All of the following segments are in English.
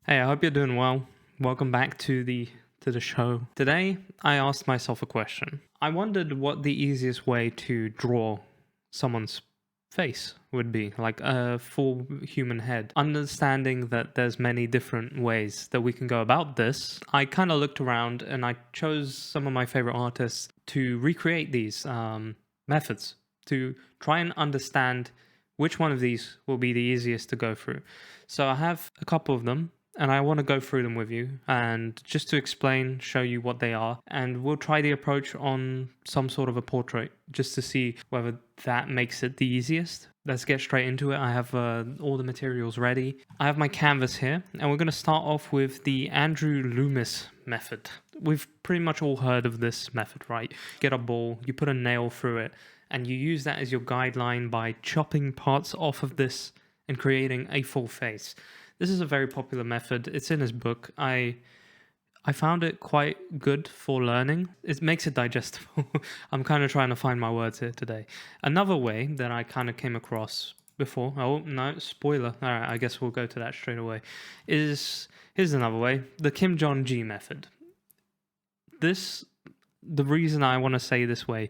Hey, I hope you're doing well. Welcome back to the show. Today, I asked myself a question. I wondered what the easiest way to draw someone's face would be, like a full human head. Understanding that there's many different ways that we can go about this, I kind of looked around and I chose some of my favorite artists to recreate these methods to try and understand which one of these will be the easiest to go through. So I have a couple of them and I want to go through them with you and just to explain, show you what they are. And we'll try the approach on some sort of a portrait just to see whether that makes it the easiest. Let's get straight into it. I have all the materials ready. I have my canvas here and we're going to start off with the Andrew Loomis method. We've pretty much all heard of this method, right? Get a ball, you put a nail through it, and you use that as your guideline by chopping parts off of this and creating a full face. This is a very popular method. It's in his book. I found it quite good for learning. It makes it digestible. I'm kind of trying to find my words here today. Another way that I kind of came across before, oh no, spoiler, all right, I guess we'll go to that straight away, here's another way, the 𝐾𝐬𝐬𝐜𝐵 method. The reason I want to say this way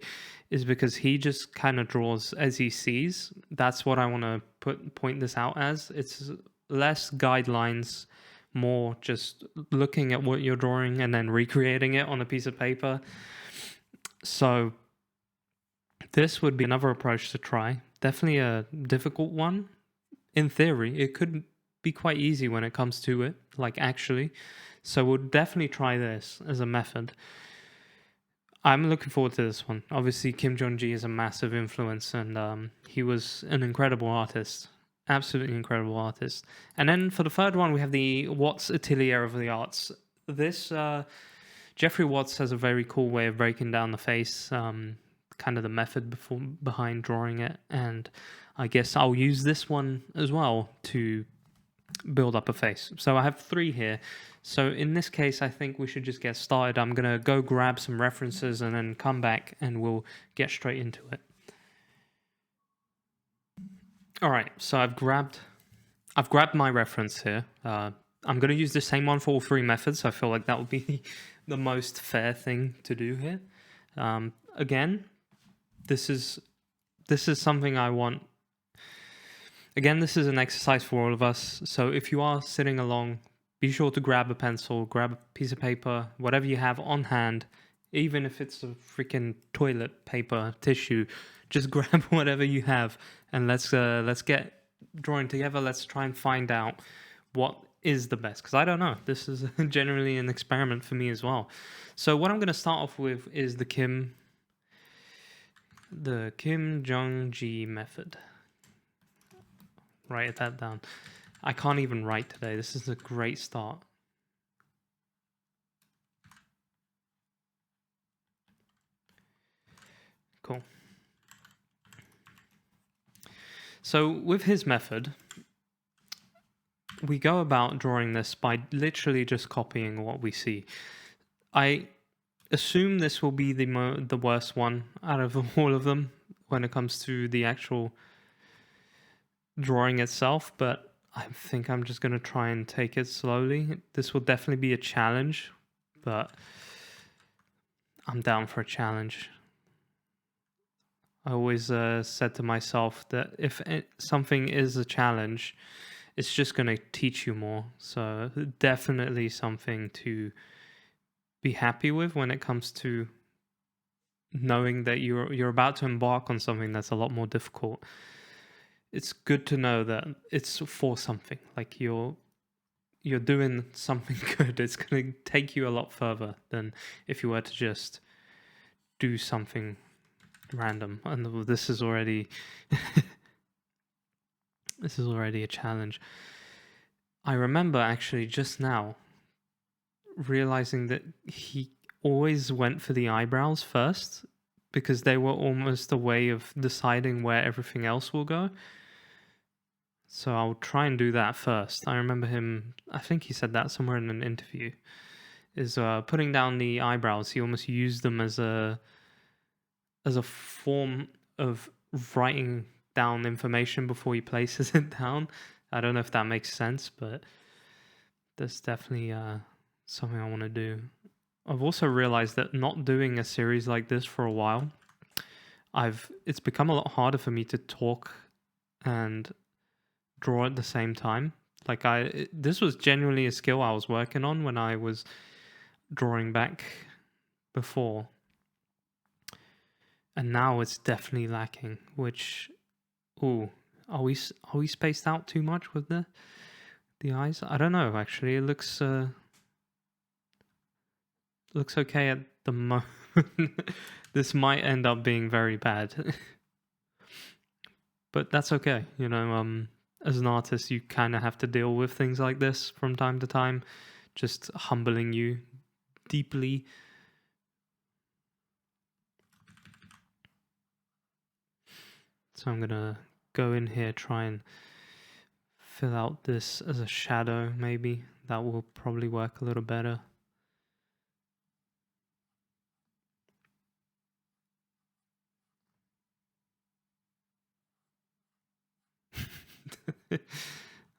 is because he just kind of draws as he sees. That's what I want to point this out as. It's less guidelines, more just looking at what you're drawing and then recreating it on a piece of paper. So this would be another approach to try. Definitely a difficult one. In theory, it could be quite easy when it comes to it, like actually. So we'll definitely try this as a method. I'm looking forward to this one. Obviously, 𝐾𝐬𝐬𝐳 is a massive influence, and he was an incredible artist, absolutely incredible artist. And then for the third one, we have the Watts Atelier of the Arts. This Jeffrey Watts has a very cool way of breaking down the face, kind of the method behind drawing it, and I guess I'll use this one as well to build up a face. So I have 3 here. So in this case, I think we should just get started. I'm going to go grab some references and then come back and we'll get straight into it. All right, so I've grabbed my reference here. I'm going to use the same one for all 3 methods. I feel like that would be the most fair thing to do here. Again, this is something I want. Again, this is an exercise for all of us. So if you are sitting along, be sure to grab a pencil, grab a piece of paper, whatever you have on hand, even if it's a freaking toilet paper, tissue, just grab whatever you have and let's get drawing together. Let's try and find out what is the best, because I don't know. This is generally an experiment for me as well. So what I'm going to start off with is the 𝐾𝐬𝐬𝐳 method. Write that down. I can't even write today. This is a great start. Cool. So with his method, we go about drawing this by literally just copying what we see. I assume this will be the worst one out of all of them when it comes to the actual drawing itself, but I think I'm just going to try and take it slowly. This will definitely be a challenge, but I'm down for a challenge. I always said to myself that if something is a challenge, it's just going to teach you more. So definitely something to be happy with when it comes to knowing that you're about to embark on something that's a lot more difficult. It's good to know that it's for something, like you're doing something good. It's going to take you a lot further than if you were to just do something random. And this is already this is already a challenge. I remember actually just now realizing that he always went for the eyebrows first because they were almost a way of deciding where everything else will go. So I'll try and do that first. I remember him, I think he said that somewhere in an interview, is putting down the eyebrows. He almost used them as a form of writing down information before he places it down. I don't know if that makes sense, but That's definitely something I want to do. I've also realized that not doing a series like this for a while, it's become a lot harder for me to talk and draw at the same time. Like this was genuinely a skill I was working on when I was drawing back before, and now it's definitely lacking. Which, ooh, are we spaced out too much with the eyes? I don't know. Actually, it looks okay at the moment. This might end up being very bad, but that's okay. You know, as an artist, you kind of have to deal with things like this from time to time, just humbling you deeply. So I'm gonna go in here, try and fill out this as a shadow, maybe. That will probably work a little better.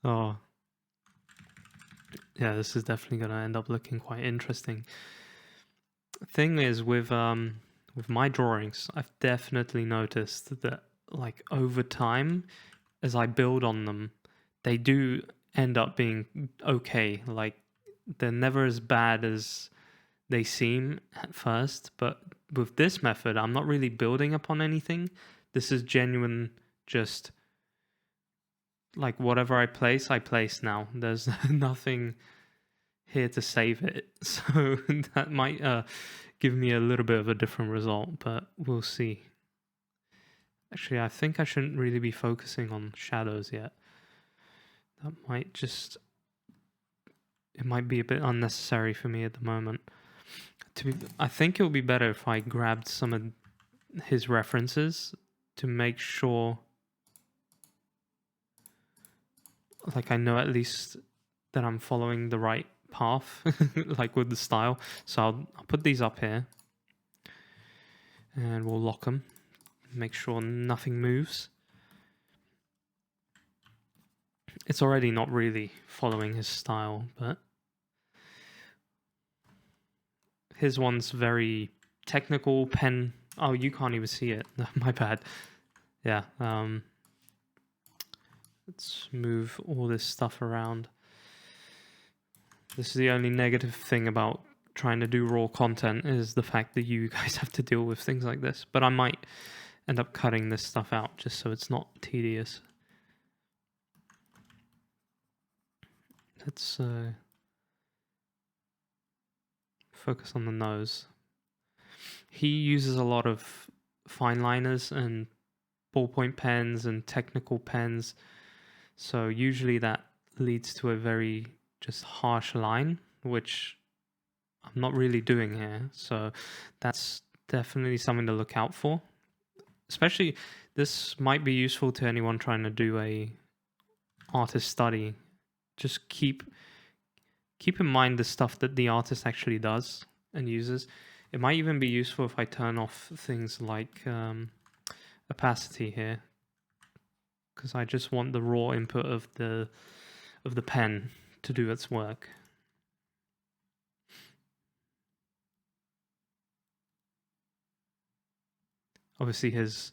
Oh. Yeah, this is definitely gonna end up looking quite interesting. Thing is, with my drawings, I've definitely noticed that, like, over time, as I build on them, they do end up being okay. Like, they're never as bad as they seem at first, but with this method, I'm not really building upon anything. This is genuine, just like whatever I place now. There's nothing here to save it, so that might give me a little bit of a different result, but we'll see. Actually, I think I shouldn't really be focusing on shadows yet. That might just... it might be a bit unnecessary for me at the moment. I think it would be better if I grabbed some of his references to make sure, like, I know at least that I'm following the right path, like with the style. So I'll put these up here, and we'll lock them. Make sure nothing moves. It's already not really following his style, but his one's very technical pen. Oh, you can't even see it. My bad. Yeah. Let's move all this stuff around. This is the only negative thing about trying to do raw content, is the fact that you guys have to deal with things like this. But I might end up cutting this stuff out just so it's not tedious. Let's focus on the nose. He uses a lot of fine liners and ballpoint pens and technical pens, so usually that leads to a very just harsh line, which I'm not really doing here. So that's definitely something to look out for. Especially, this might be useful to anyone trying to do a artist study. Just keep in mind the stuff that the artist actually does and uses. It might even be useful if I turn off things like opacity here, because I just want the raw input of the pen to do its work. Obviously his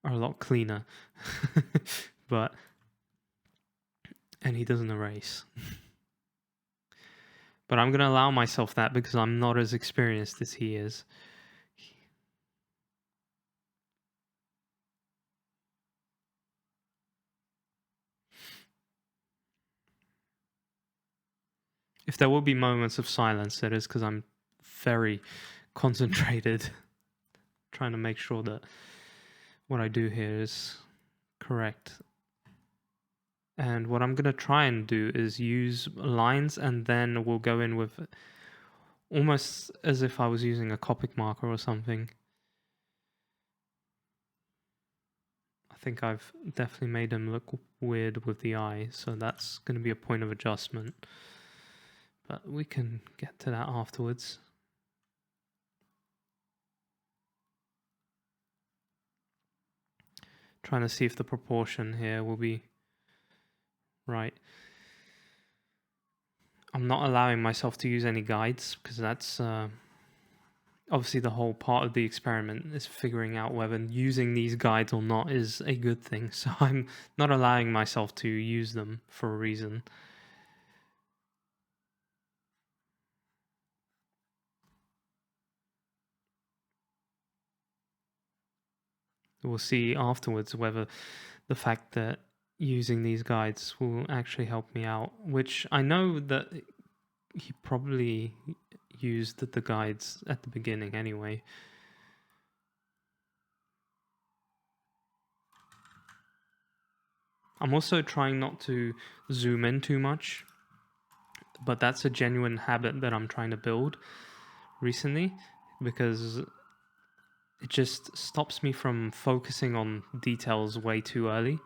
are a lot cleaner, and he doesn't erase. But I'm going to allow myself that because I'm not as experienced as he is. If there will be moments of silence, it is because I'm very concentrated, trying to make sure that what I do here is correct. And what I'm going to try and do is use lines, and then we'll go in with almost as if I was using a Copic marker or something. I think I've definitely made him look weird with the eye, so that's going to be a point of adjustment. But we can get to that afterwards. Trying to see if the proportion here will be right. I'm not allowing myself to use any guides, because that's obviously the whole part of the experiment is figuring out whether using these guides or not is a good thing. So I'm not allowing myself to use them for a reason. We'll see afterwards whether the fact that using these guides will actually help me out, which I know that he probably used the guides at the beginning anyway. I'm also trying not to zoom in too much, but that's a genuine habit that I'm trying to build recently, because it just stops me from focusing on details way too early.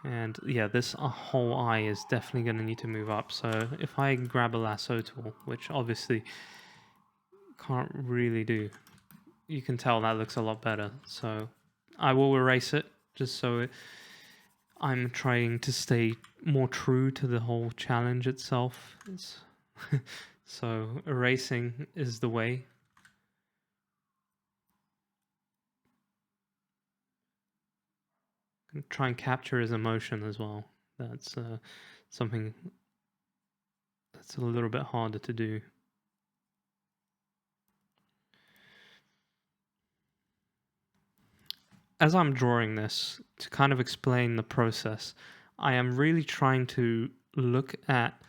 And yeah, this whole eye is definitely going to need to move up. So if I grab a lasso tool, which obviously can't really do, you can tell that looks a lot better. So I will erase it, just so I'm trying to stay more true to the whole challenge itself. So erasing is the way. Try and capture his emotion as well. That's something that's a little bit harder to do. As I'm drawing this, to kind of explain the process, I am really trying to look at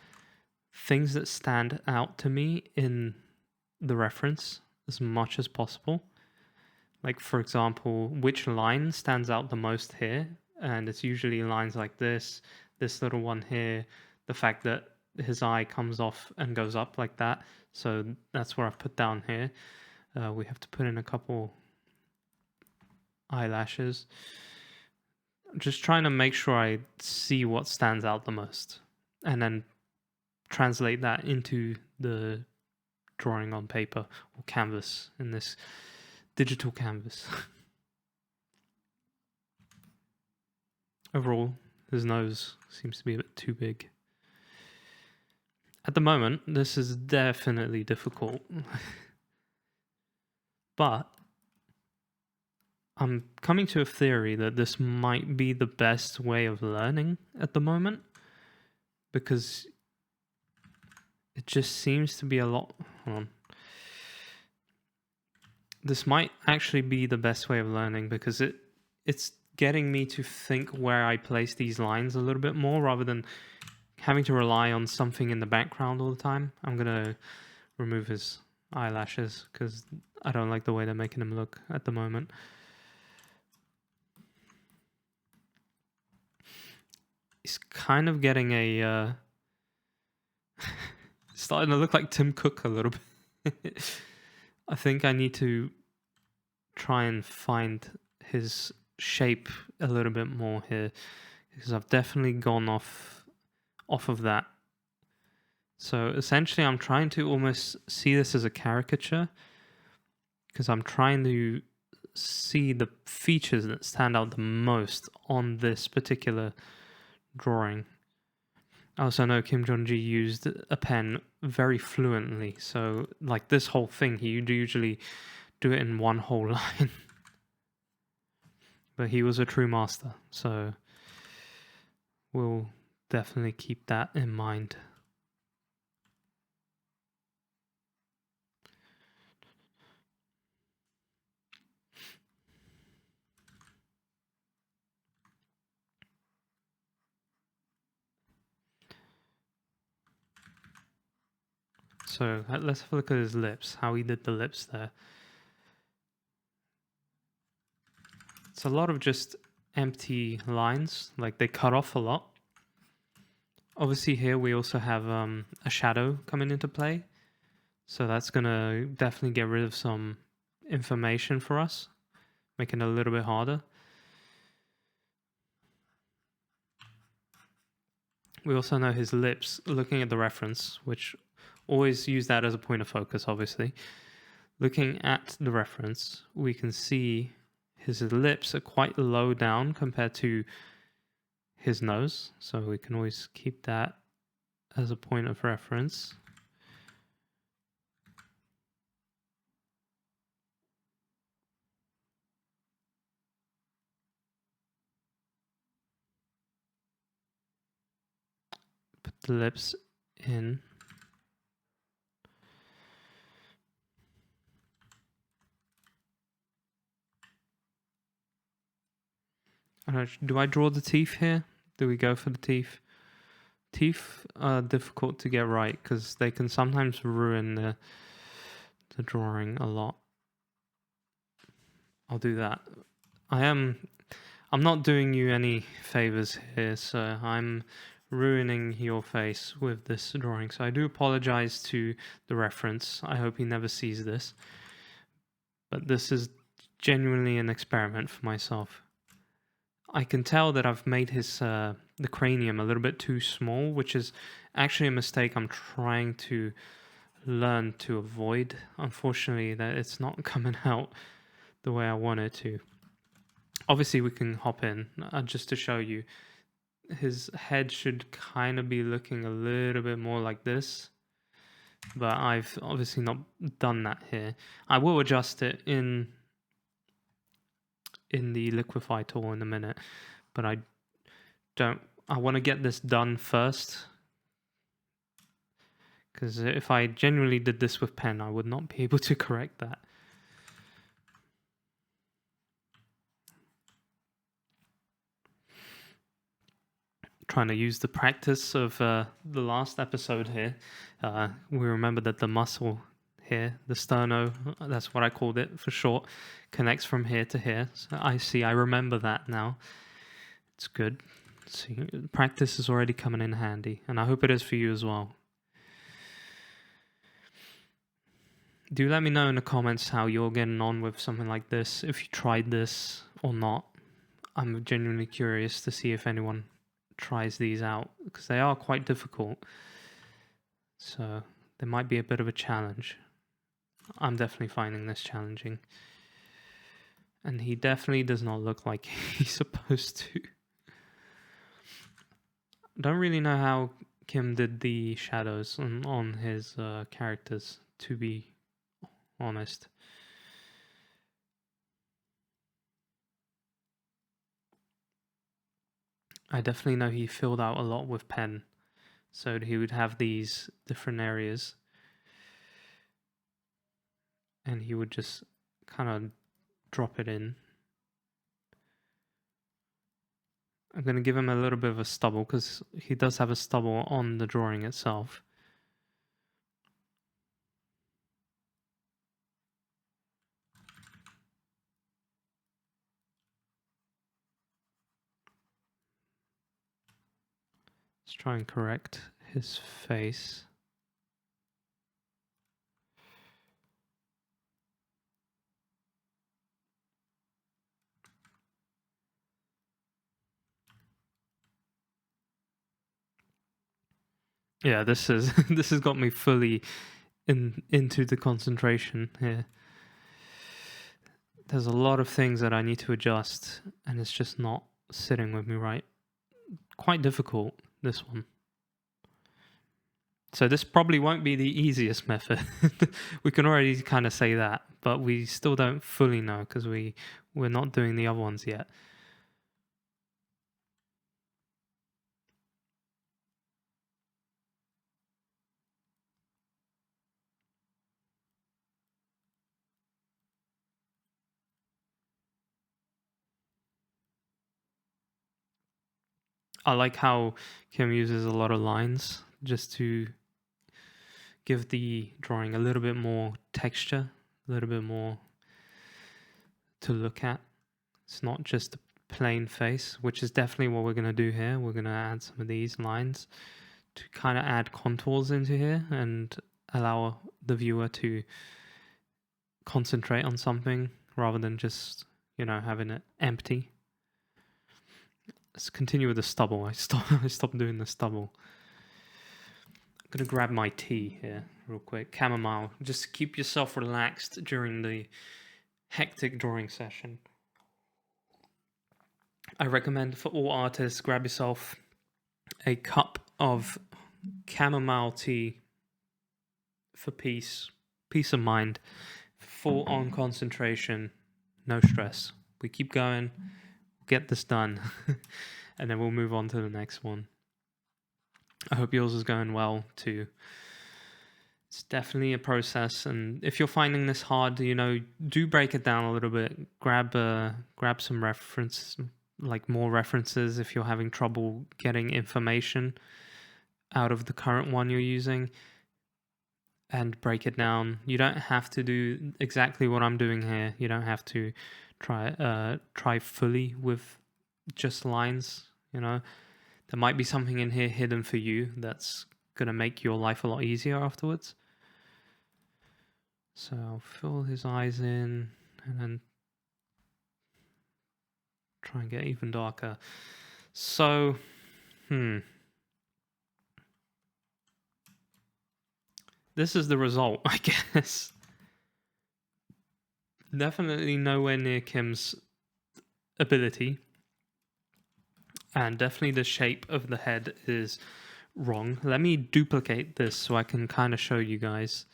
things that stand out to me in the reference as much as possible. Like, for example, which line stands out the most here? And it's usually lines like this little one here, the fact that his eye comes off and goes up like that. So that's where I've put down here. We have to put in a couple eyelashes. I'm just trying to make sure I see what stands out the most, and then translate that into the drawing on paper or canvas, in this digital canvas. Overall, his nose seems to be a bit too big. At the moment, this is definitely difficult. But I'm coming to a theory that this might be the best way of learning at the moment, because it just seems to be a lot... Hold on. This might actually be the best way of learning, because it's getting me to think where I place these lines a little bit more, rather than having to rely on something in the background all the time. I'm going to remove his eyelashes, because I don't like the way they're making him look at the moment. He's kind of getting a... starting to look like Tim Cook a little bit. I think I need to try and find his shape a little bit more here, because I've definitely gone off of that. So essentially I'm trying to almost see this as a caricature, because I'm trying to see the features that stand out the most on this particular drawing. I also know Kim Jong-gi used a pen very fluently, so like this whole thing, he would usually do it in one whole line. But he was a true master, so we'll definitely keep that in mind. So let's have a look at his lips, how he did the lips there. It's a lot of just empty lines, like they cut off a lot. Obviously here we also have a shadow coming into play, so that's gonna definitely get rid of some information for us, making it a little bit harder. We also know his lips, looking at the reference, which always use that as a point of focus, obviously. Looking at the reference, we can see his lips are quite low down compared to his nose, so we can always keep that as a point of reference. Put the lips in. Do I draw the teeth here? Do we go for the teeth? Teeth are difficult to get right because they can sometimes ruin the drawing a lot. I'll do that. I'm not doing you any favors here, so I'm ruining your face with this drawing. So I do apologize to the reference. I hope he never sees this. But this is genuinely an experiment for myself. I can tell that I've made his the cranium a little bit too small, which is actually a mistake I'm trying to learn to avoid. Unfortunately, that it's not coming out the way I want it to. Obviously, we can hop in just to show you. His head should kind of be looking a little bit more like this, but I've obviously not done that here. I will adjust it in the liquify tool in a minute, but I want to get this done first, because if I genuinely did this with pen, I would not be able to correct that. Trying to use the practice of the last episode here. We remember that the muscle here, the sterno, that's what I called it for short, connects from here to here. So I remember that now. It's good. See, practice is already coming in handy, and I hope it is for you as well. Do let me know in the comments how you're getting on with something like this, if you tried this or not. I'm genuinely curious to see if anyone tries these out, because they are quite difficult. So there might be a bit of a challenge. I'm definitely finding this challenging. And he definitely does not look like he's supposed to. Don't really know how Kim did the shadows on his characters, to be honest. I definitely know he filled out a lot with pen, so he would have these different areas, and he would just kind of drop it in. I'm going to give him a little bit of a stubble, because he does have a stubble on the drawing itself. Let's try and correct his face. Yeah, this has got me fully into the concentration here. There's a lot of things that I need to adjust, and it's just not sitting with me right. Quite difficult, this one. So this probably won't be the easiest method. We can already kind of say that, but we still don't fully know, because we're not doing the other ones yet. I like how Kim uses a lot of lines just to give the drawing a little bit more texture, a little bit more to look at. It's not just a plain face, which is definitely what we're going to do here. We're going to add some of these lines to kind of add contours into here and allow the viewer to concentrate on something rather than just, having it empty. Let's continue with the stubble. I stopped doing the stubble. I'm going to grab my tea here real quick. Chamomile. Just keep yourself relaxed during the hectic drawing session. I recommend for all artists, grab yourself a cup of chamomile tea for peace of mind, full on concentration, no stress. We keep going, get this done, and then we'll move on to the next one. I hope yours is going well too. It's definitely a process, and if you're finding this hard, do break it down a little bit. Grab some reference, like more references if you're having trouble getting information out of the current one you're using, and break it down. You don't have to do exactly what I'm doing here. You don't have to try fully with just lines. There might be something in here hidden for you that's gonna make your life a lot easier afterwards. So I'll fill his eyes in and then try and get even darker. So, this is the result, I guess. Definitely nowhere near Kim's ability. And definitely the shape of the head is wrong. Let me duplicate this so I can kind of show you guys.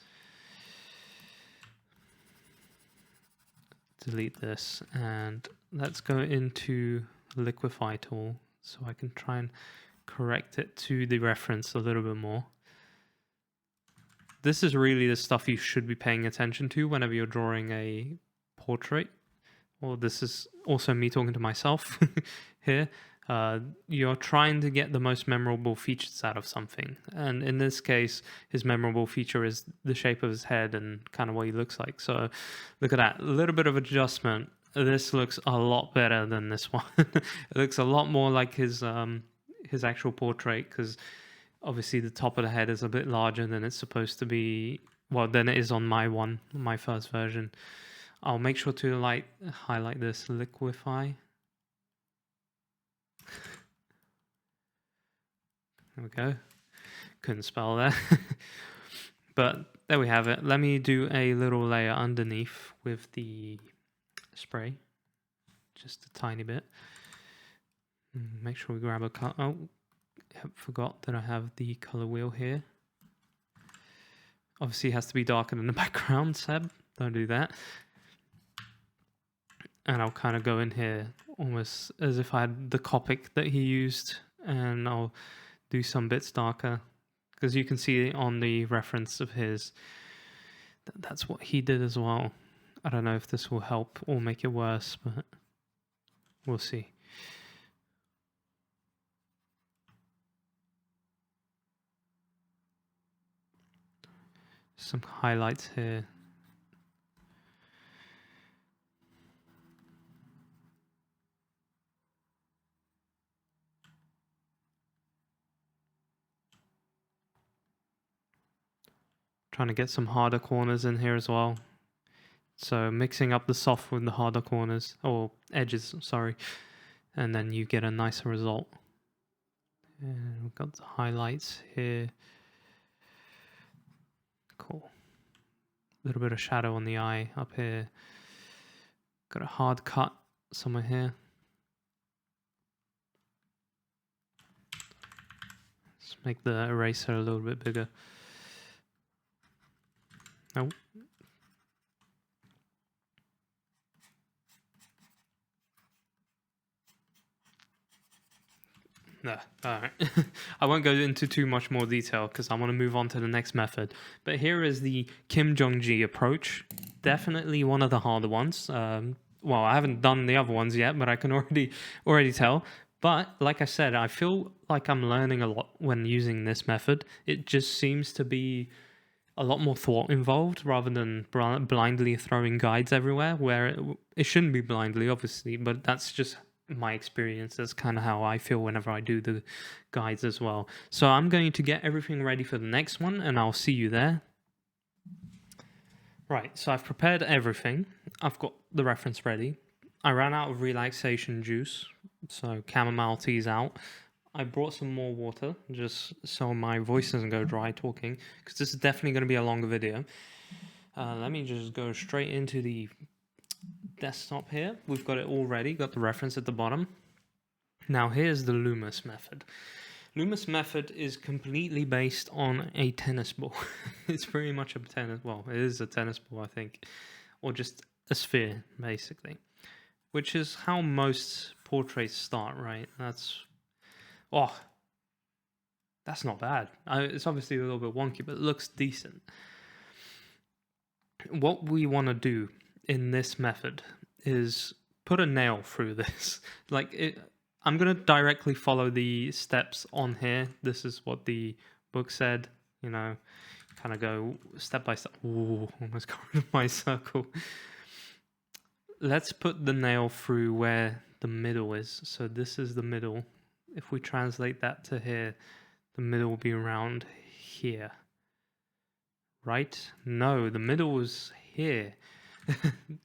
Delete this, and let's go into Liquify tool so I can try and correct it to the reference a little bit more. This is really the stuff you should be paying attention to whenever you're drawing a portrait. Well, this is also me talking to myself here. You're trying to get the most memorable features out of something. And in this case, his memorable feature is the shape of his head and kind of what he looks like. So look at that, a little bit of adjustment. This looks a lot better than this one. It looks a lot more like his actual portrait, because obviously the top of the head is a bit larger than it's supposed to be. Well, than it is on my first version. I'll make sure to highlight this, liquify. There we go. Couldn't spell that. But there we have it. Let me do a little layer underneath with the spray. Just a tiny bit. Make sure we grab a color. Oh, I forgot that I have the color wheel here. Obviously it has to be darker than the background, Seb. Don't do that. And I'll kind of go in here almost as if I had the Copic that he used, and I'll do some bits darker, because you can see on the reference of his that's what he did as well. I don't know if this will help or make it worse, but we'll see. Some highlights here. Trying to get some harder corners in here as well. So mixing up the soft with the harder corners, or edges, sorry. And then you get a nicer result. And we've got the highlights here. Cool. A little bit of shadow on the eye up here. Got a hard cut somewhere here. Let's make the eraser a little bit bigger. Oh. No, alright. I won't go into too much more detail because I want to move on to the next method. But here is the Kim Jong-gi approach. Definitely one of the harder ones. Well, I haven't done the other ones yet, but I can already tell. But like I said, I feel like I'm learning a lot when using this method. It just seems to be a lot more thought involved rather than blindly throwing guides everywhere, where it shouldn't be blindly, obviously, but that's just my experience. That's kind of how I feel whenever I do the guides as well. So I'm going to get everything ready for the next one, and I'll see you there. Right, so I've prepared everything. I've got the reference ready. I ran out of relaxation juice, so chamomile tea's out. I brought some more water just so my voice doesn't go dry talking, because this is definitely going to be a longer video. Let me just go straight into the desktop here. We've got it all ready, got the reference at the bottom. Now here's the Loomis method. Loomis' method is completely based on a tennis ball. It's pretty much a tennis, well, it is a tennis ball, I think, or just a sphere, basically, which is how most portraits start, right? That's not bad. It's obviously a little bit wonky, but it looks decent. What we want to do in this method is put a nail through this. I'm going to directly follow the steps on here. This is what the book said, kind of go step by step. Ooh, almost got rid of my circle. Let's put the nail through where the middle is. So this is the middle. If we translate that to here, the middle will be around here. Right? No, the middle is here.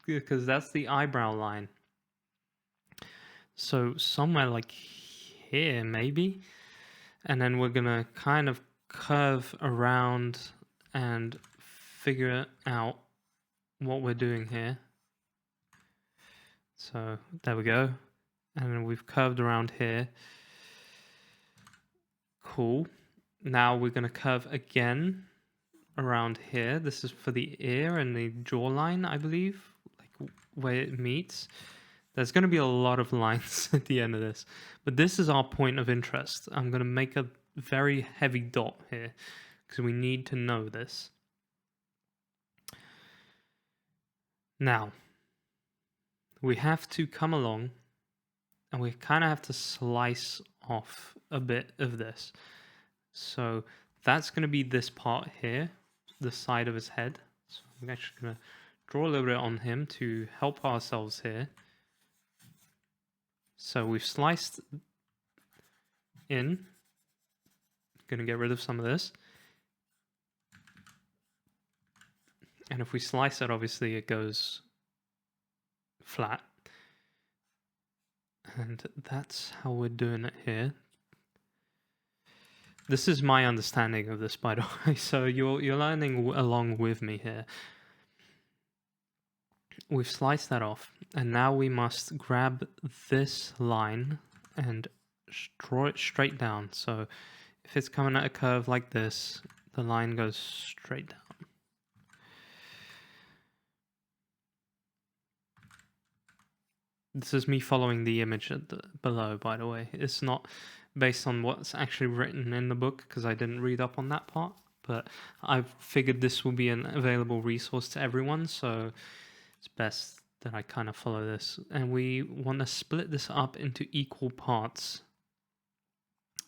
Because that's the eyebrow line. So somewhere like here, maybe. And then we're going to kind of curve around and figure out what we're doing here. So there we go. And then we've curved around here. Cool. Now we're going to curve again around here. This is for the ear and the jawline, I believe, like where it meets. There's going to be a lot of lines at the end of this, but this is our point of interest. I'm going to make a very heavy dot here because we need to know this. Now, we have to come along and we kind of have to slice off a bit of this. So that's going to be this part here, the side of his head. So I'm actually going to draw a little bit on him to help ourselves here. So we've sliced in. Going to get rid of some of this. And if we slice it, obviously it goes flat. And that's how we're doing it here. This is my understanding of this, by the way, so you're learning along with me here. We've sliced that off, and now we must grab this line and draw it straight down. So if it's coming at a curve like this, the line goes straight down. This is me following the image below, by the way. It's not based on what's actually written in the book, because I didn't read up on that part, but I figured this will be an available resource to everyone, so it's best that I kind of follow this. And we want to split this up into equal parts.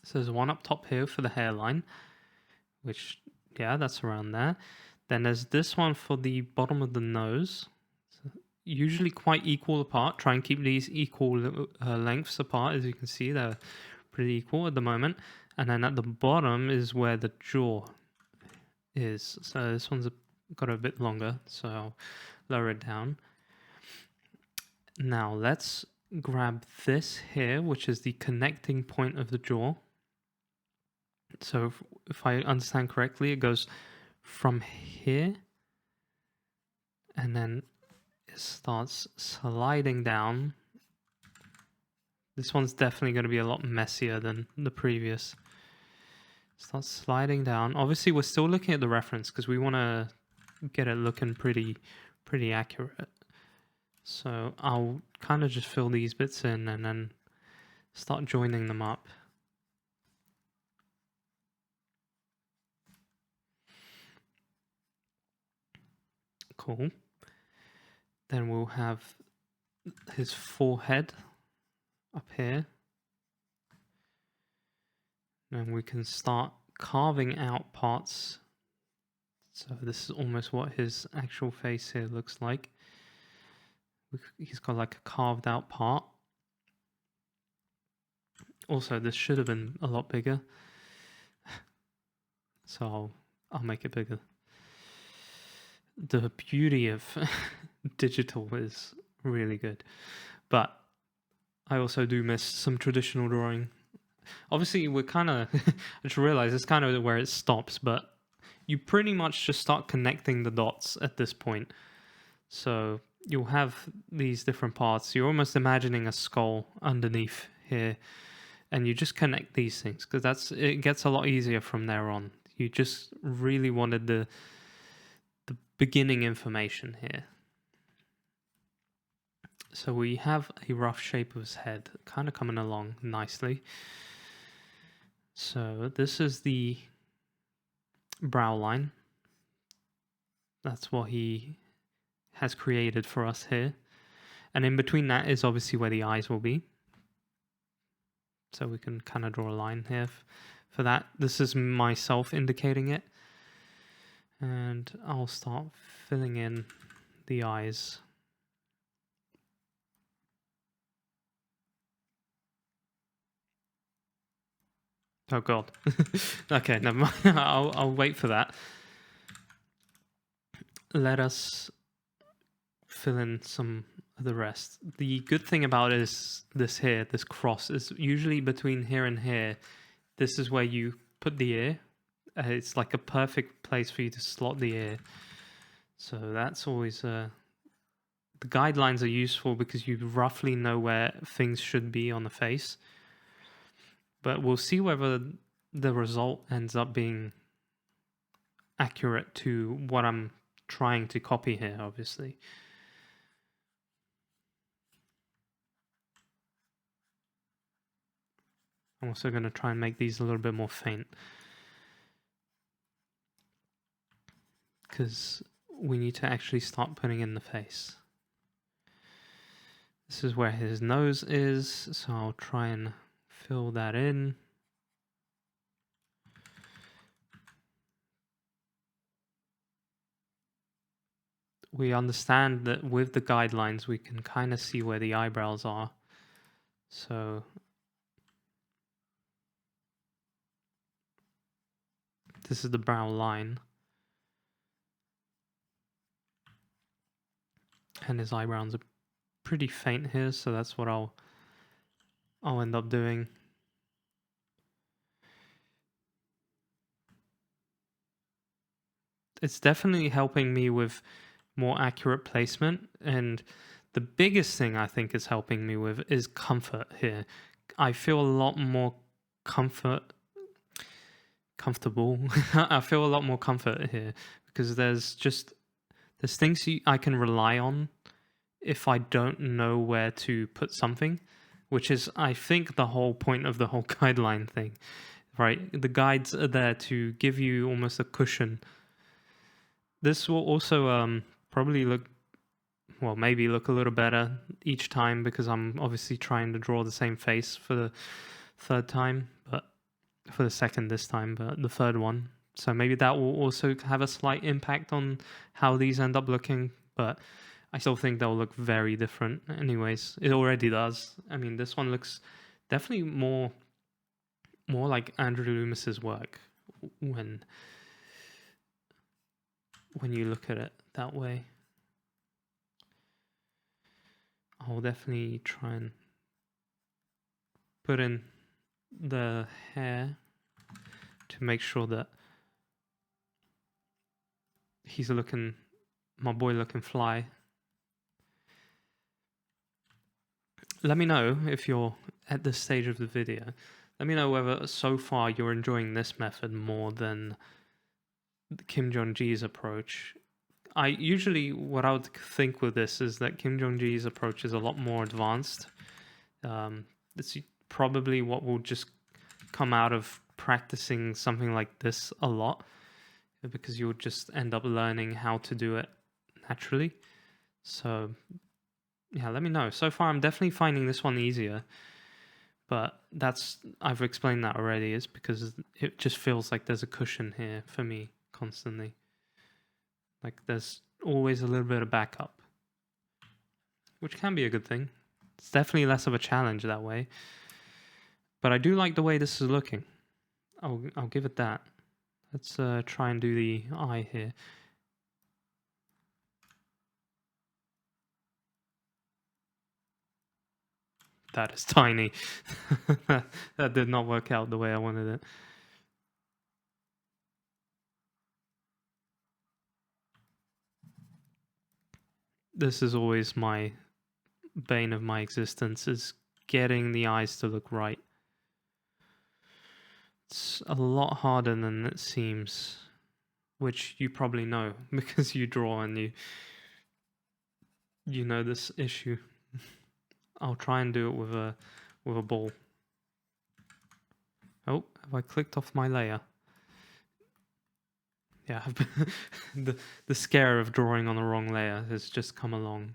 So there's one up top here for the hairline, which, yeah, that's around there. Then there's this one for the bottom of the nose. So usually quite equal apart. Try and keep these equal lengths apart. As you can see, they're pretty equal at the moment. And then at the bottom is where the jaw is. So this one's got a bit longer, so I'll lower it down. Now let's grab this here, which is the connecting point of the jaw. So if I understand correctly, it goes from here and then it starts sliding down. This one's definitely going to be a lot messier than the previous. Starts sliding down. Obviously, we're still looking at the reference because we want to get it looking pretty accurate. So I'll kind of just fill these bits in and then start joining them up. Cool. Then we'll have his forehead up here. And we can start carving out parts. So this is almost what his actual face here looks like. He's got like a carved out part. Also, this should have been a lot bigger. So I'll make it bigger. The beauty of digital is really good. But I also do miss some traditional drawing. Obviously, we're kind of, I just realized it's kind of where it stops, but you pretty much just start connecting the dots at this point. So you'll have these different parts. You're almost imagining a skull underneath here. And you just connect these things, because it gets a lot easier from there on. You just really wanted the beginning information here. So we have a rough shape of his head kind of coming along nicely. So this is the brow line. That's what he has created for us here. And in between that is obviously where the eyes will be. So we can kind of draw a line here for that. This is myself indicating it. And I'll start filling in the eyes. Oh God. Okay, never mind. I'll wait for that. Let us fill in some of the rest. The good thing about it is this here, this cross is usually between here and here. This is where you put the ear. It's like a perfect place for you to slot the ear. So that's always the guidelines are useful because you roughly know where things should be on the face. But we'll see whether the result ends up being accurate to what I'm trying to copy here, obviously. I'm also going to try and make these a little bit more faint, because we need to actually start putting in the face. This is where his nose is, so I'll try and fill that in. We understand that with the guidelines we can kind of see where the eyebrows are. So this is the brow line. And his eyebrows are pretty faint here, so that's what I'll end up doing. It's definitely helping me with more accurate placement, and the biggest thing I think is helping me with is comfort here. I feel a lot more comfortable. I feel a lot more comfort here because there's things I can rely on if I don't know where to put something, which is, I think, the whole point of the whole guideline thing, right? The guides are there to give you almost a cushion. This will also probably maybe look a little better each time because I'm obviously trying to draw the same face for the third time, but for the second this time, but the third one. So maybe that will also have a slight impact on how these end up looking, but I still think they'll look very different anyways. It already does. I mean, this one looks definitely more like Andrew Loomis's work when you look at it that way. I'll definitely try and put in the hair to make sure that he's my boy looking fly. Let me know if you're at this stage of the video. Let me know whether so far you're enjoying this method more than Kim Jong-ji's approach. What I would think with this is that Kim Jong-ji's approach is a lot more advanced. It's probably what will just come out of practicing something like this a lot, because you'll just end up learning how to do it naturally. So yeah, let me know. So far I'm definitely finding this one easier, but I've explained that already. It's because it just feels like there's a cushion here for me constantly. Like there's always a little bit of backup, which can be a good thing. It's definitely less of a challenge that way. But I do like the way this is looking. I'll give it that. Let's try and do the eye here. That is tiny. That did not work out the way I wanted it. This is always my bane of my existence, is getting the eyes to look right. It's a lot harder than it seems, which you probably know because you draw and you know this issue. I'll try and do it with a ball. Oh, have I clicked off my layer? Yeah, the scare of drawing on the wrong layer has just come along.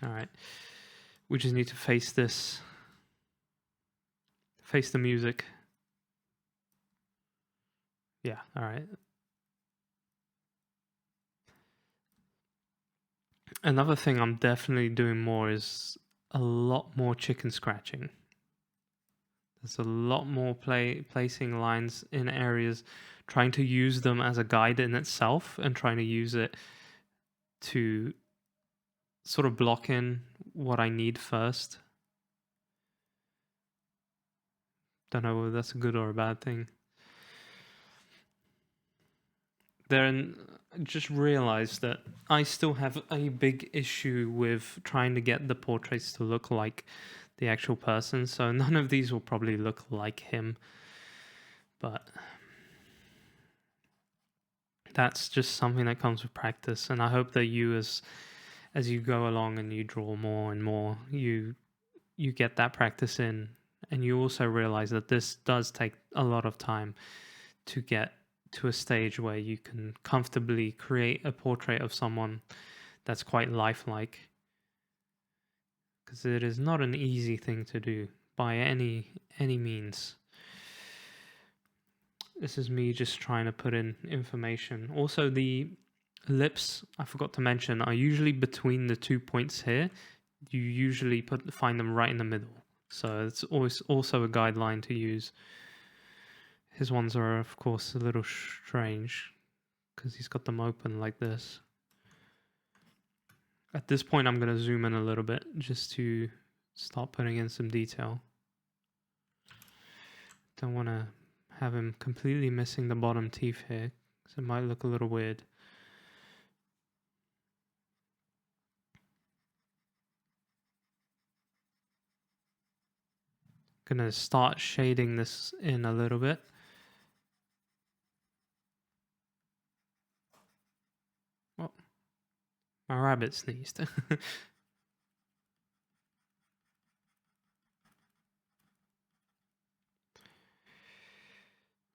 All right, we just need to face this. Face the music. Yeah, all right. Another thing I'm definitely doing more is a lot more chicken scratching. There's a lot more placing lines in areas, trying to use them as a guide in itself and trying to use it to sort of block in what I need first. Don't know whether that's a good or a bad thing. Then just realized that I still have a big issue with trying to get the portraits to look like the actual person, so none of these will probably look like him, but that's just something that comes with practice, and I hope that you as you go along and you draw more and more, you get that practice in, and you also realize that this does take a lot of time to get to a stage where you can comfortably create a portrait of someone that's quite lifelike, because it is not an easy thing to do by any means. This is me just trying to put in information. Also, the lips, I forgot to mention, are usually between the 2 points here. You usually find them right in the middle, so it's always also a guideline to use. His ones are, of course, a little strange because he's got them open like this. At this point, I'm going to zoom in a little bit just to start putting in some detail. Don't want to have him completely missing the bottom teeth here, because it might look a little weird. Gonna start shading this in a little bit. Oh, my rabbit sneezed.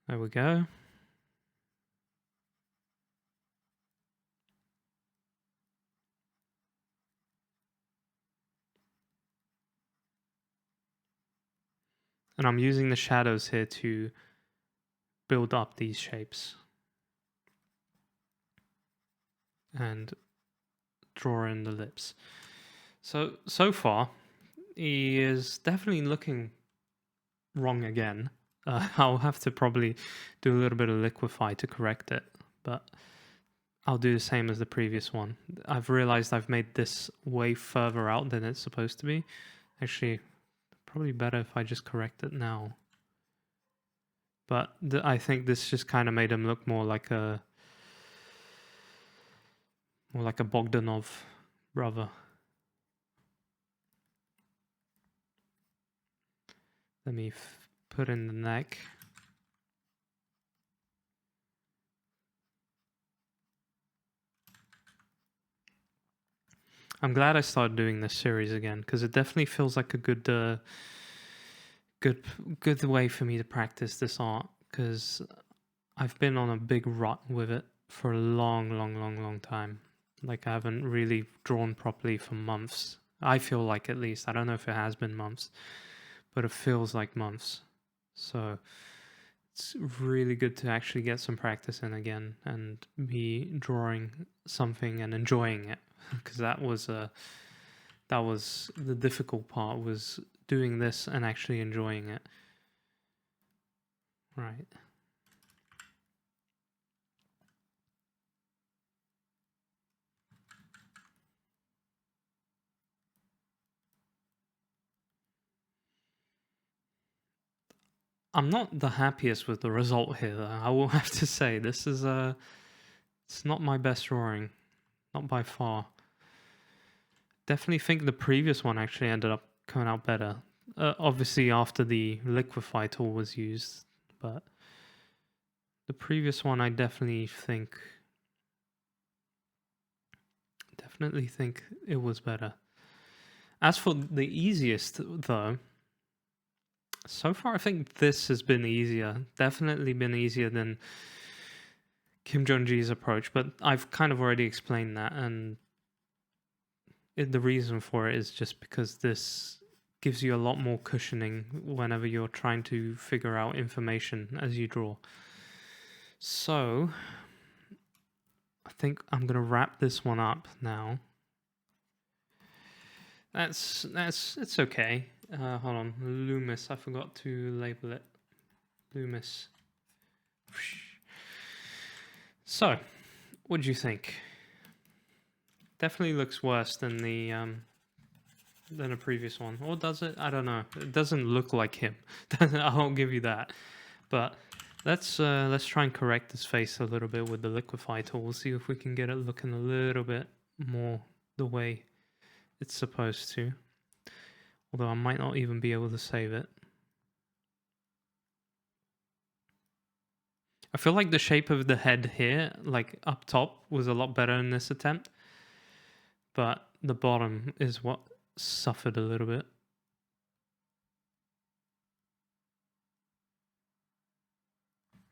There we go. And I'm using the shadows here to build up these shapes and draw in the lips. So far, he is definitely looking wrong again. I'll have to probably do a little bit of liquify to correct it, but I'll do the same as the previous one. I've realized I've made this way further out than it's supposed to be. Actually, probably better if I just correct it now. But I think this just kind of made him look more like a Bogdanov brother. Let me put in the neck. I'm glad I started doing this series again, because it definitely feels like a good way for me to practice this art, because I've been on a big rut with it for a long time. Like, I haven't really drawn properly for months. I feel like, at least. I don't know if it has been months, but it feels like months. So it's really good to actually get some practice in again and be drawing something and enjoying it, because that was the difficult part, was doing this and actually enjoying it. Right. I'm not the happiest with the result here, though. I will have to say, this is it's not my best drawing, not by far. Definitely think the previous one actually ended up coming out better. Obviously after the liquefy tool was used, but the previous one I definitely think it was better. As for the easiest though, so far I think this has been easier. Definitely been easier than Kim Jong-ji's approach, but I've kind of already explained that, and the reason for it is just because this gives you a lot more cushioning whenever you're trying to figure out information as you draw. So I think I'm gonna wrap this one up now. It's okay. Hold on, Loomis. I forgot to label it. Loomis. So, what do you think? Definitely looks worse than a previous one, or does it? I don't know. It doesn't look like him. I'll give you that. But let's try and correct this face a little bit with the liquefy tool. We'll see if we can get it looking a little bit more the way it's supposed to. Although I might not even be able to save it. I feel like the shape of the head here, like up top, was a lot better in this attempt. But the bottom is what suffered a little bit.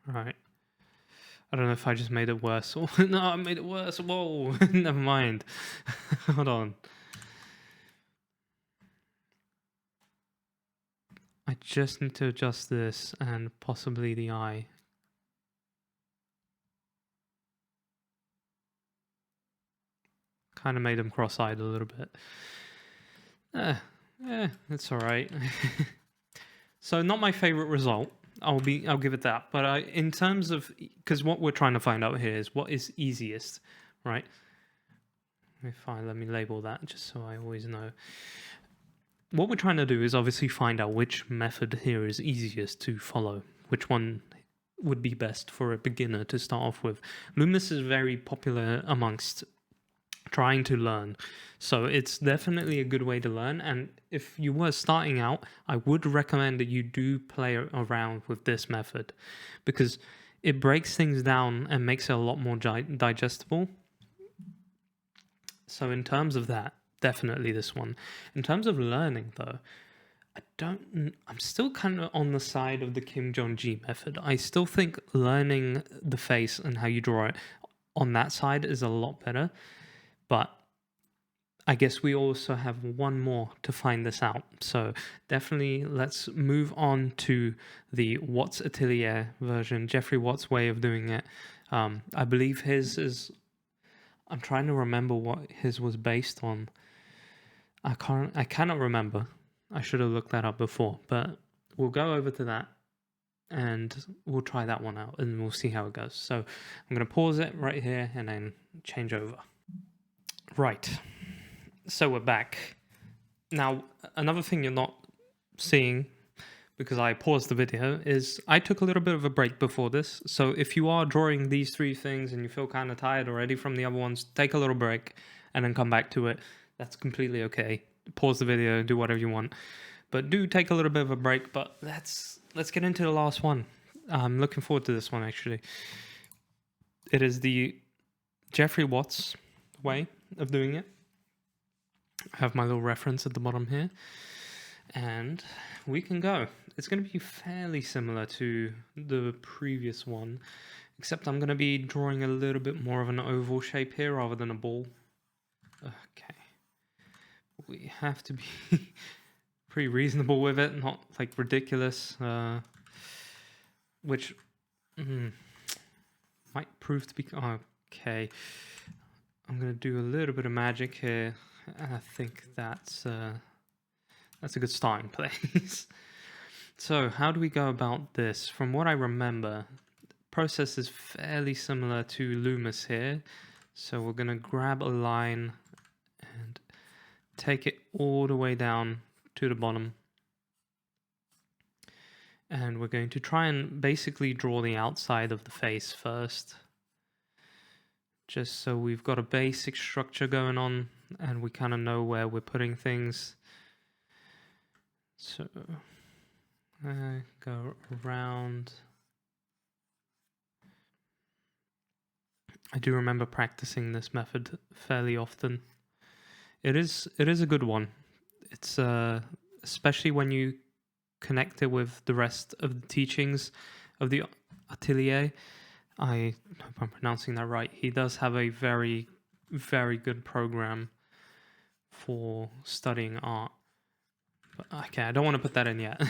Right. I don't know if I just made it worse. No, I made it worse. Whoa, never mind. Hold on. I just need to adjust this and possibly the eye. Kind of made him cross-eyed a little bit. It's all right. So not my favorite result. I'll give it that. But in terms of, because what we're trying to find out here is what is easiest, right? Let me label that just so I always know. What we're trying to do is obviously find out which method here is easiest to follow, which one would be best for a beginner to start off with. Loomis is very popular amongst trying to learn, so it's definitely a good way to learn. And if you were starting out, I would recommend that you do play around with this method, because it breaks things down and makes it a lot more digestible. So in terms of that, definitely this one. In terms of learning though, I'm still kind of on the side of the Kim Jong-ji method. I still think learning the face and how you draw it on that side is a lot better. But I guess we also have one more to find this out. So definitely let's move on to the Watts Atelier version, Geoffrey Watts' way of doing it. I believe his is, I'm trying to remember what his was based on. I cannot remember. I should have looked that up before, but we'll go over to that and we'll try that one out and we'll see how it goes. So I'm going to pause it right here and then change over. Right, so we're back. Now, another thing you're not seeing, because I paused the video, is I took a little bit of a break before this. So if you are drawing these three things and you feel kind of tired already from the other ones, take a little break and then come back to it. That's completely okay. Pause the video, do whatever you want. But do take a little bit of a break, but let's get into the last one. I'm looking forward to this one, actually. It is the Geoffrey Watts way of doing it. I have my little reference at the bottom here. And we can go. It's going to be fairly similar to the previous one, except I'm going to be drawing a little bit more of an oval shape here rather than a ball. Okay. We have to be pretty reasonable with it, not like ridiculous, which might prove to be... Okay. I'm going to do a little bit of magic here, and I think that's a good starting place. So how do we go about this? From what I remember, the process is fairly similar to Loomis here. So we're going to grab a line and take it all the way down to the bottom. And we're going to try and basically draw the outside of the face first. Just so we've got a basic structure going on and we kind of know where we're putting things. So go around. I do remember practicing this method fairly often. It is a good one. It's especially when you connect it with the rest of the teachings of the atelier. I hope I'm pronouncing that right. He does have a very, very good program for studying art. But okay, I don't want to put that in yet.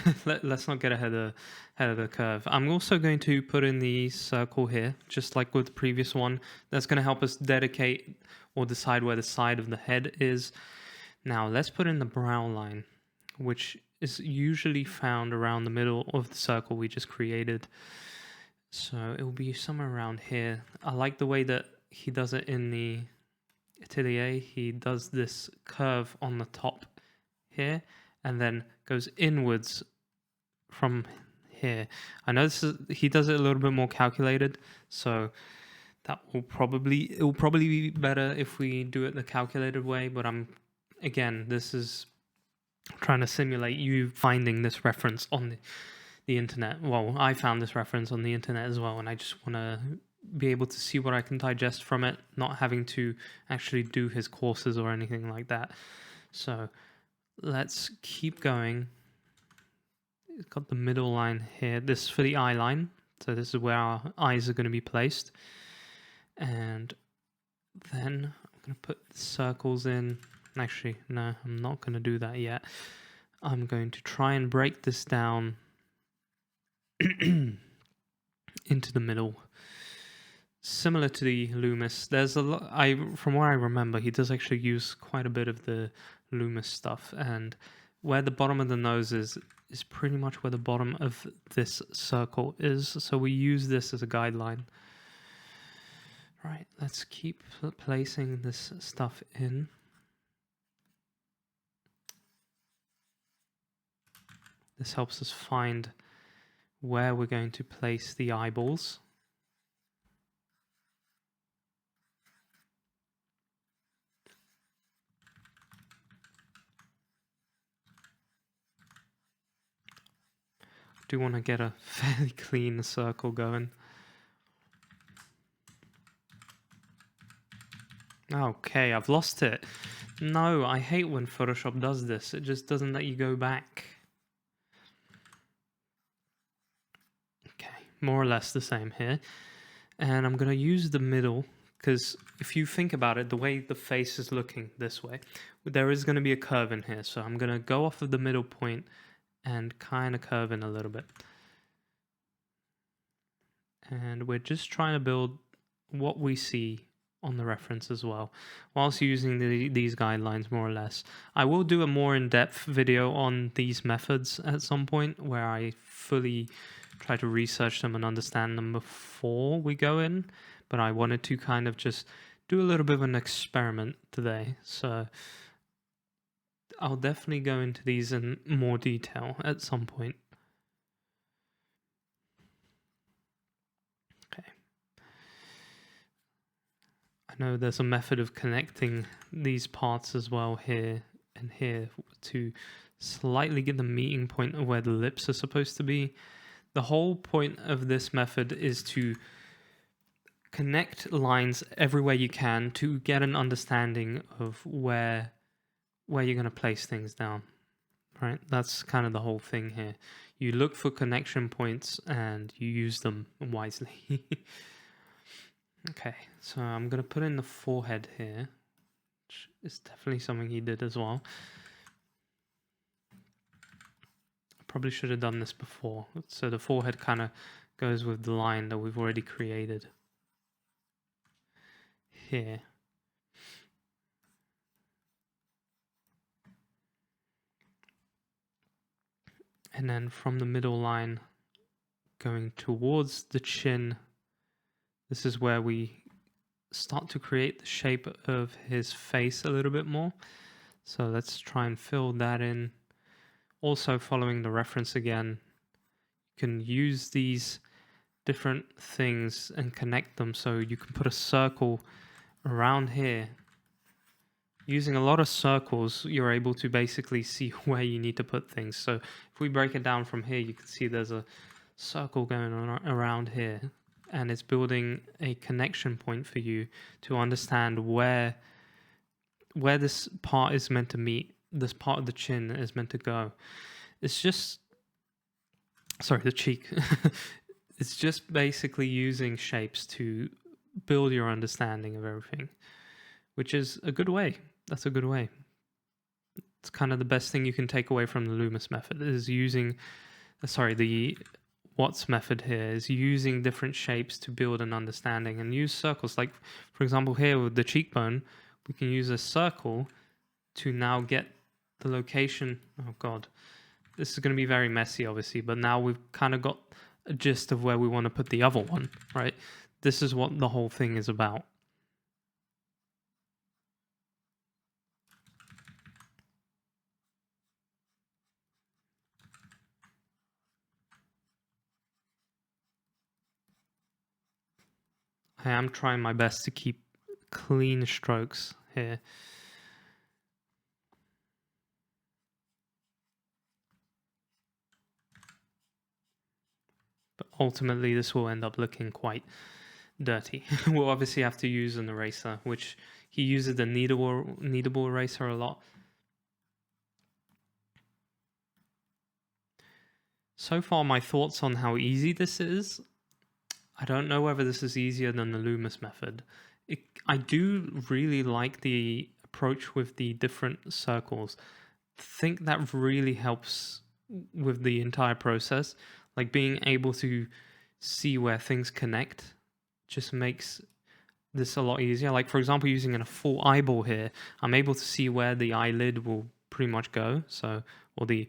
Let's not get ahead of the curve. I'm also going to put in the circle here, just like with the previous one. That's going to help us dedicate or decide where the side of the head is. Now let's put in the brow line, which is usually found around the middle of the circle we just created. So it will be somewhere around here. I like the way that he does it in the atelier. He does this curve on the top here and then goes inwards from here. I know he does it a little bit more calculated, so that will probably be better if we do it the calculated way, but this is trying to simulate you finding this reference on the internet. Well, I found this reference on the internet as well, and I just want to be able to see what I can digest from it, not having to actually do his courses or anything like that. So let's keep going. It's got the middle line here. This is for the eye line, so this is where our eyes are going to be placed. And then I'm going to put circles in. Actually, no, I'm not going to do that yet. I'm going to try and break this down into the middle. Similar to the Loomis, there's a lot. From what I remember, he does actually use quite a bit of the Loomis stuff, and where the bottom of the nose is pretty much where the bottom of this circle is. So we use this as a guideline. Right, let's keep placing this stuff in. This helps us find where we're going to place the eyeballs. I do want to get a fairly clean circle going. Okay, I've lost it. No, I hate when Photoshop does this. It just doesn't let you go back. Okay, more or less the same here. And I'm going to use the middle, because if you think about it, the way the face is looking this way, there is going to be a curve in here. So I'm going to go off of the middle point and kind of curve in a little bit. And we're just trying to build what we see on the reference as well, whilst using these guidelines more or less. I will do a more in-depth video on these methods at some point, where I fully try to research them and understand them before we go in, but I wanted to kind of just do a little bit of an experiment today, so I'll definitely go into these in more detail at some point. I know there's a method of connecting these parts as well here and here to slightly get the meeting point of where the lips are supposed to be. The whole point of this method is to connect lines everywhere you can to get an understanding of where you're going to place things down, right? That's kind of the whole thing here. You look for connection points and you use them wisely. Okay, so I'm going to put in the forehead here, which is definitely something he did as well. I probably should have done this before. So the forehead kind of goes with the line that we've already created here. And then from the middle line going towards the chin, this is where we start to create the shape of his face a little bit more. So let's try and fill that in. Also following the reference again, you can use these different things and connect them. So you can put a circle around here using a lot of circles, you're able to basically see where you need to put things. So if we break it down from here, you can see there's a circle going on around here, and it's building a connection point for you to understand where this part is meant to meet, this part of the chin is meant to go. It's just, sorry, the cheek. It's just basically using shapes to build your understanding of everything, which is a good way. That's a good way. It's kind of the best thing you can take away from the Loomis method is using, the Watts method here is using different shapes to build an understanding and use circles. Like, for example, here with the cheekbone, we can use a circle to now get the location. Oh God, this is going to be very messy, obviously, but now we've kind of got a gist of where we want to put the other one, right? This is what the whole thing is about. I am trying my best to keep clean strokes here. But ultimately, this will end up looking quite dirty. We'll obviously have to use an eraser, which he uses the kneadable eraser a lot. So far, my thoughts on how easy this is, I don't know whether this is easier than the Loomis method. I do really like the approach with the different circles. I think that really helps with the entire process. Like being able to see where things connect just makes this a lot easier. Like for example, using a full eyeball here, I'm able to see where the eyelid will pretty much go. So, or the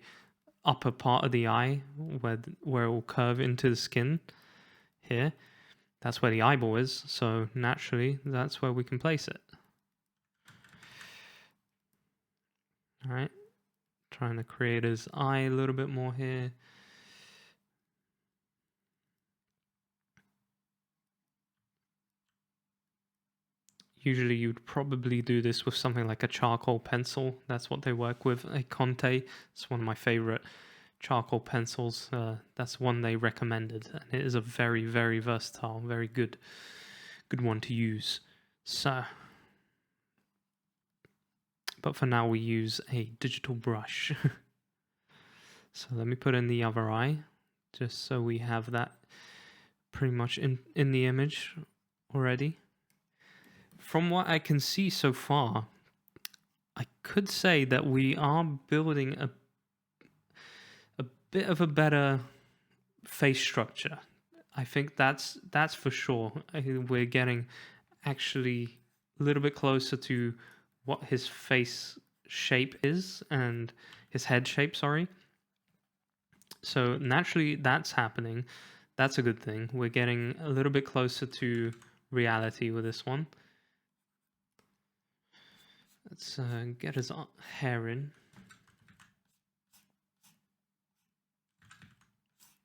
upper part of the eye where it will curve into the skin here. That's where the eyeball is. So naturally, that's where we can place it. All right. Trying to create his eye a little bit more here. Usually you'd probably do this with something like a charcoal pencil. That's what they work with. A Conte. It's one of my favorite charcoal pencils. That's one they recommended. And it is a very, very versatile, very good one to use. So, but for now we use a digital brush. So let me put in the other eye, just so we have that pretty much in the image already. From what I can see so far, I could say that we are building a bit of a better face structure. I think that's for sure. We're getting actually a little bit closer to what his face shape is and his head shape, sorry. So naturally that's happening. That's a good thing. We're getting a little bit closer to reality with this one. Let's get his hair in.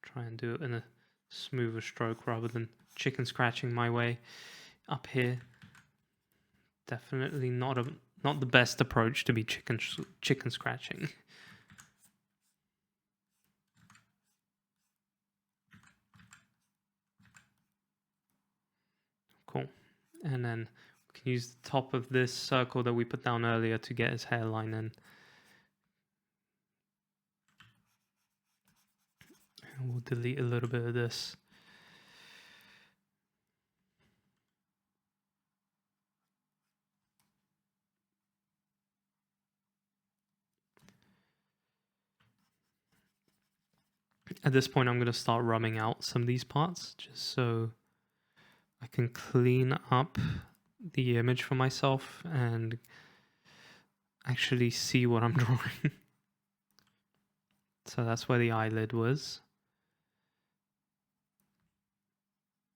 Try and do it in a smoother stroke rather than chicken scratching my way up here. Definitely not the best approach to be chicken scratching. Cool. And then we can use the top of this circle that we put down earlier to get his hairline in. And we'll delete a little bit of this. At this point, I'm going to start rubbing out some of these parts just so I can clean up the image for myself and actually see what I'm drawing. So that's where the eyelid was.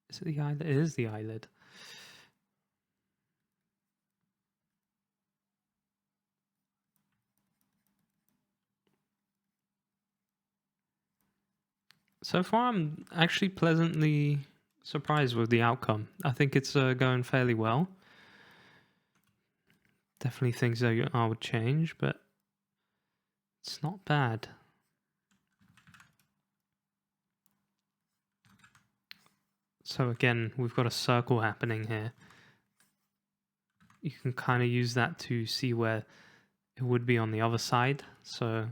Is it the eyelid? It is the eyelid. So far, I'm actually pleasantly surprised with the outcome. I think it's going fairly well. Definitely things that I would change, but it's not bad. So again, we've got a circle happening here. You can kind of use that to see where it would be on the other side. So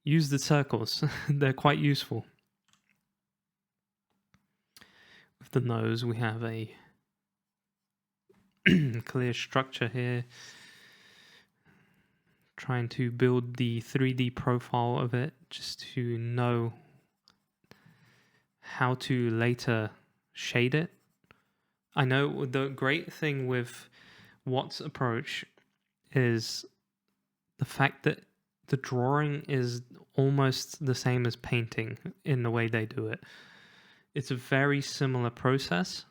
use the circles. They're quite useful. With the nose, we have a clear structure here. Trying to build the 3D profile of it just to know how to later shade it. I know the great thing with Watt's approach is the fact that the drawing is almost the same as painting in the way they do it. It's a very similar process,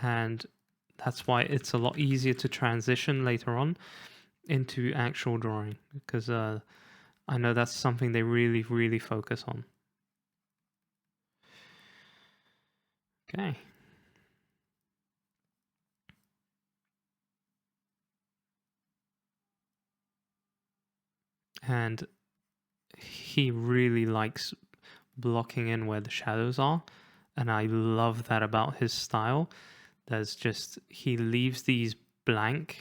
and that's why it's a lot easier to transition later on into actual drawing, because I know that's something they really, really focus on. Okay. And he really likes blocking in where the shadows are, and I love that about his style. There's just, he leaves these blank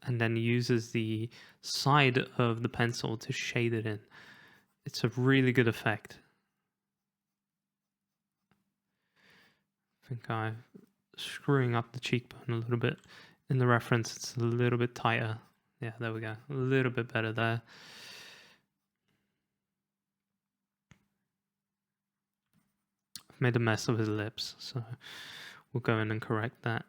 and then uses the side of the pencil to shade it in. It's a really good effect. I think I'm screwing up the cheekbone a little bit. In the reference, it's a little bit tighter. Yeah, there we go. A little bit better there. I've made a mess of his lips, so we'll go in and correct that.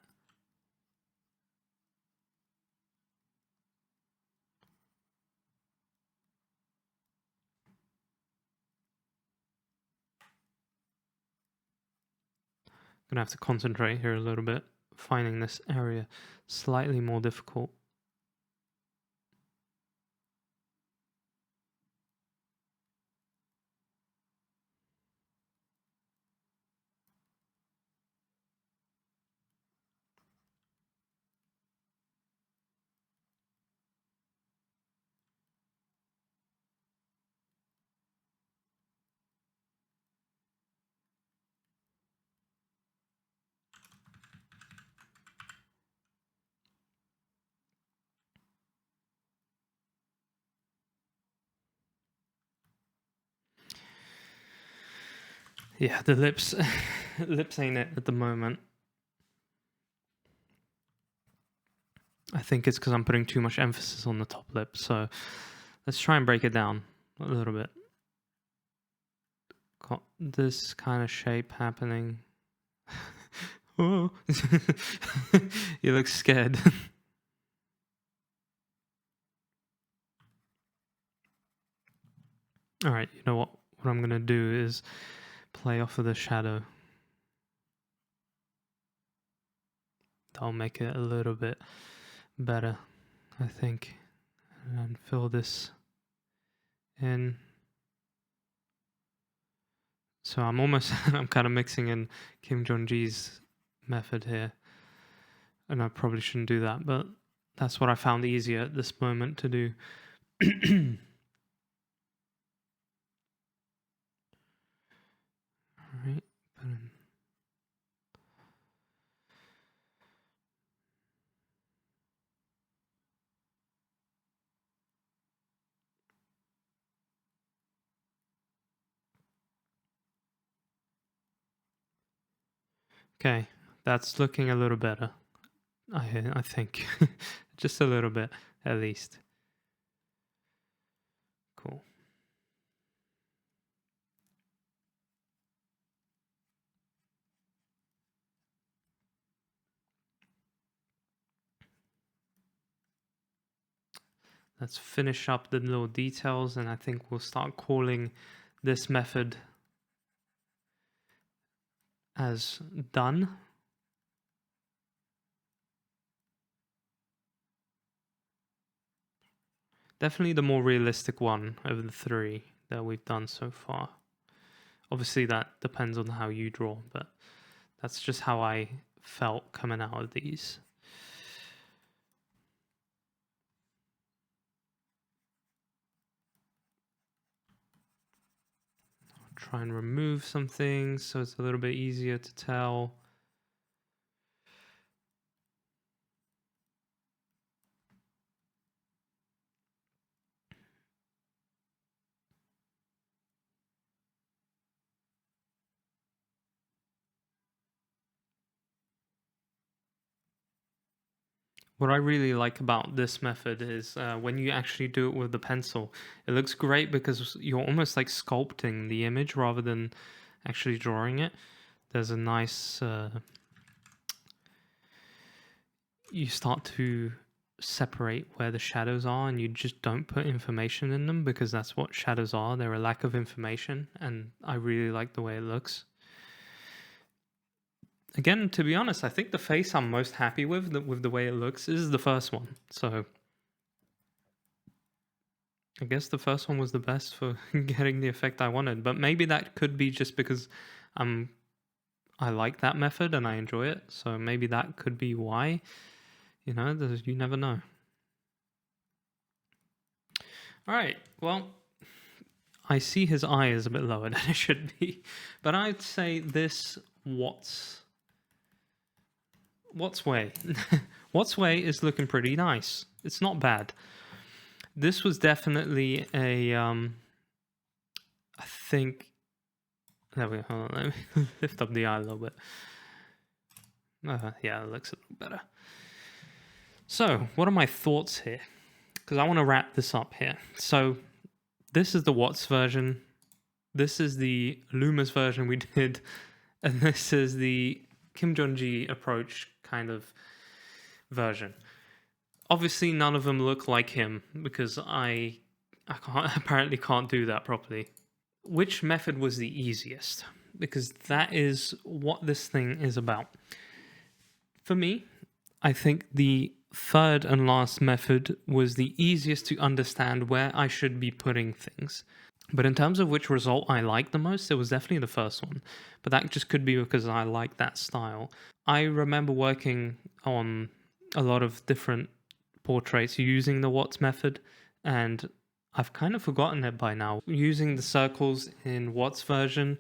Gonna have to concentrate here a little bit, finding this area slightly more difficult. Yeah, the lips ain't it at the moment. I think it's because I'm putting too much emphasis on the top lip, so let's try and break it down a little bit. Got this kind of shape happening. Oh, you look scared. All right, you know what? What I'm gonna do is play off of the shadow. That'll make it a little bit better, I think. And fill this in. So I'm almost, I'm kind of mixing in Kim Jong-ji's method here. And I probably shouldn't do that, but that's what I found easier at this moment to do. Alright, okay, that's looking a little better. I think. Just a little bit, at least. Cool. Let's finish up the little details, and I think we'll start calling this method as done. Definitely the more realistic one of the three that we've done so far. Obviously that depends on how you draw, but that's just how I felt coming out of these. try and remove some things so it's a little bit easier to tell. What I really like about this method is when you actually do it with the pencil, it looks great because you're almost like sculpting the image rather than actually drawing it. There's a nice... you start to separate where the shadows are, and you just don't put information in them because that's what shadows are. They're a lack of information, and I really like the way it looks. Again, to be honest, I think the face I'm most happy with the way it looks is the first one. So I guess the first one was the best for getting the effect I wanted. But maybe that could be just because I like that method and I enjoy it. So maybe that could be why. You know, you never know. All right, well, I see his eye is a bit lower than it should be. But I'd say this 𝐬𝐞𝐫𝐶 𝐬𝐶 is looking pretty nice. It's not bad. This was definitely a I think, there we go. Hold on, let me lift up the eye a little bit. Yeah, it looks a little better. So what are my thoughts here? Because I want to wrap this up here. So this is the 𝐬𝐶 version, this is the Luma's version we did, and this is the Kim Jong-gi approach kind of version. Obviously, none of them look like him because I apparently can't do that properly. Which method was the easiest? Because that is what this thing is about. For me, I think the third and last method was the easiest to understand where I should be putting things. But in terms of which result I like the most, it was definitely the first one. But that just could be because I like that style. I remember working on a lot of different portraits using the 𝐬𝐶 method, and I've kind of forgotten it by now. Using the circles in 𝐬𝐶 version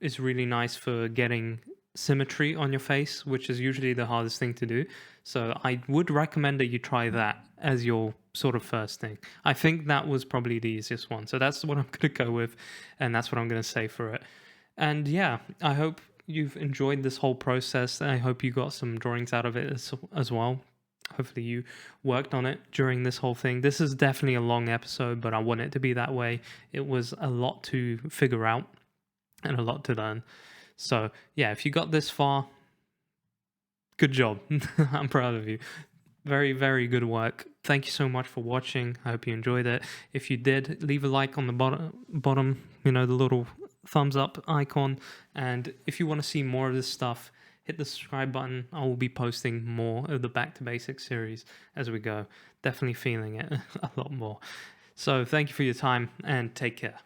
is really nice for getting symmetry on your face, which is usually the hardest thing to do. So I would recommend that you try that as your sort of first thing. I think that was probably the easiest one. So that's what I'm going to go with, and that's what I'm going to say for it. And yeah, I hope you've enjoyed this whole process. I hope you got some drawings out of it as well. Hopefully you worked on it during this whole thing. This is definitely a long episode, but I want it to be that way. It was a lot to figure out and a lot to learn. So yeah, if you got this far, good job. I'm proud of you. Very, very good work. Thank you so much for watching. I hope you enjoyed it. If you did, leave a like on the bottom, you know, the little thumbs up icon. And if you want to see more of this stuff, hit the subscribe button. I will be posting more of the Back to Basics series as we go. Definitely feeling it a lot more. So thank you for your time and take care.